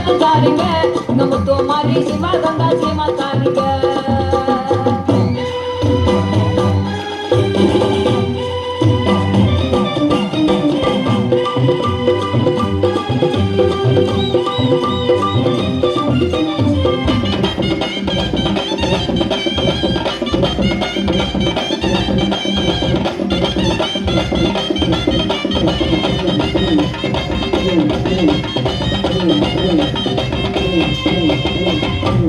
நாட்டுக்காரிங்க இந்த முத்து மாறி சிவகங்கா சீமாக்காரிங்க.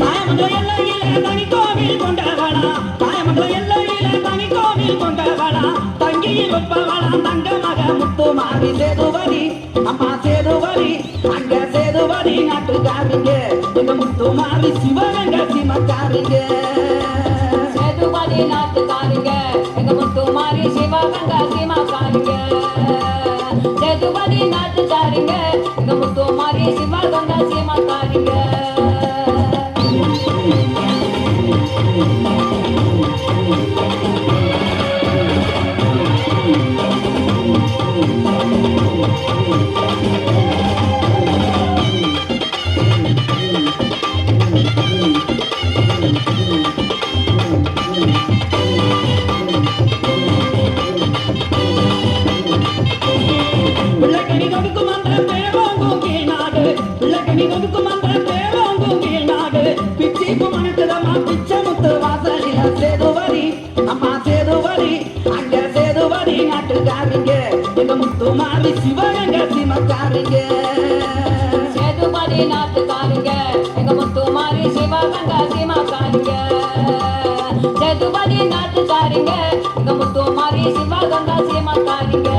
தாயமங்கல எல்லையில தனி கோவில் கொண்டவளா, தாயமங்கல எல்லையில தனி கோவில் கொண்டவளா, தங்கியில் ஒப்பவளா தங்க மக முத்து மாறி சேதுவரி அம்மா சேதுவரி அங்க சேதுவரி நாட்டுக்காரிங்க எங்க முத்து மாறி சிவகங்கை சீமக்காரிங்க. சேதுபதி நாட்டுக்காரிங்க எங்க முத்து மாறி சிவகங்கா சீமாக்காரிங்க. சேதுபதி நாட்டுக்காரிங்க எங்க முத்து மாறி சிவகங்கா சீமாக்காரிங்க. பிள்ளைக்கணி கொடுக்கும் அந்த பேரோங்கும் கீழ்நாடு, பிள்ளைக்கணி கொடுக்கும் அந்த பேரோங்கும் கீழ்நாடு, பிச்சிப்பு மணக்குதம்மா பிச்சை முத்து வாசலில சேதுவரி அம்மா சேதுவரி அங்க சேதுவரி நாட்டுக்காரிங்க எங்க முத்து மாறி சிவகங்கை சீமக்காரிங்க. சேதுபதி நாட்டுக்காரிங்க எங்க முத்து மாறி சிவகங்கா சீமாக்காரிங்க. சேதுபதி நாட்டுக்காரிங்க எங்க முத்து மாறி சிவகங்கா சீமாக்காரிங்க.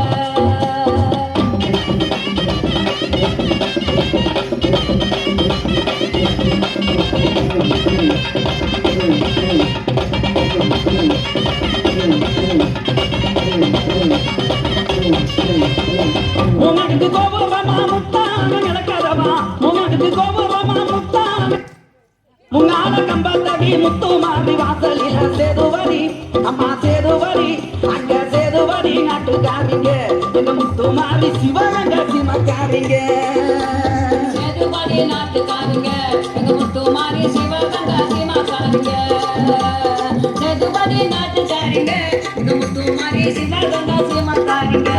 உனக்கு கோபுரமா முத்தான நடக்கதமா, உனக்கு கோபுரமா முத்தான முன்னால கம்பத்தடி முத்து மாறி வாசலில சேதுவரி அம்மா சேதுவரி அங்க சேதுவரி நாட்டுக்காரிங்க எங்க முத்து மாறி சிவகங்கை சீமக்காரிங்க. சேதுபதி நாட்டுக்காரிங்க எங்க முத்து மாறி சிவகங்கா சீமாக்காரிங்க. சேதுபதி நாட்டுக்காரிங்க எங்க முத்து மாறி சிவகங்கா சீமாக்காரிங்க.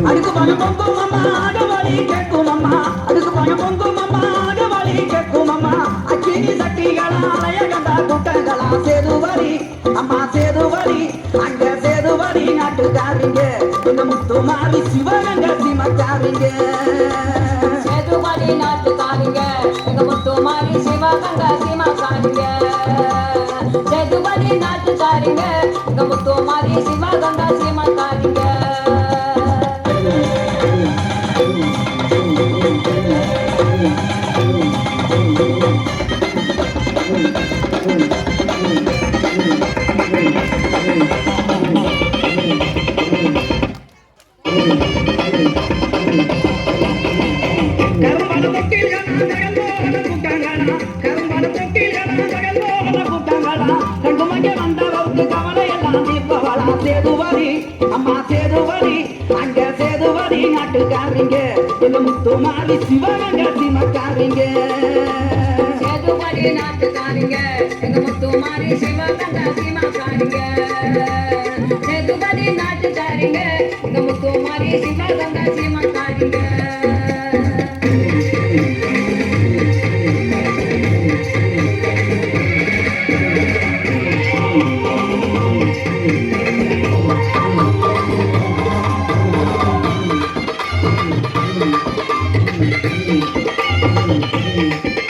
அதுக்கு பணம் பொங்கும் அம்மா ஆகவழி கேட்கும் அம்மா, அதுக்கு பணம் பொங்கும் அம்மா ஆகவழி கேட்கும் அம்மா, அக்கினி சக்திகளா அலைய கண்டா கூட்டங்களா சேதுவரி அம்மா சேதுவரி அங்க சேதுவரி நாட்டுக்காரிங்க எங்க முத்து மாறி சிவகங்கை சீமக்காரிங்க. சேதுபதி நாட்டுக்காரிங்க எங்க முத்து மாறி சிவகங்கா சீமாக்காரிங்க. சேதுபதி நாட்டுக்காரிங்க எங்க முத்து மாறி சிவகங்கா சீமாக்காரிங்க. கரும்பாடு தொட்டில்களா ஜகல்லோட கூட்டங்களா, கரும்பாடு தொட்டில்களா ஜகல்லோட கூட்டங்களா, தங்குமங்க வந்தவருக்கு கவலை எல்லாம் தீர்ப்பவளா சேதுவரி அம்மா சேதுவரி அங்க சேதுவரி நாட்டுக்காரிங்க எங்க முத்து மாறி சிவகங்கை சீமக்காரிங்க. சேதுபதி நாட்டுக்காரிங்க எங்க முத்து மாறி சிவகங்கா சீமாக்காரிங்க. சேதுபதி நாட்டுக்காரிங்க எங்க முத்து மாறி சிவகங்கா சீமாக்காரிங்க. Thank you.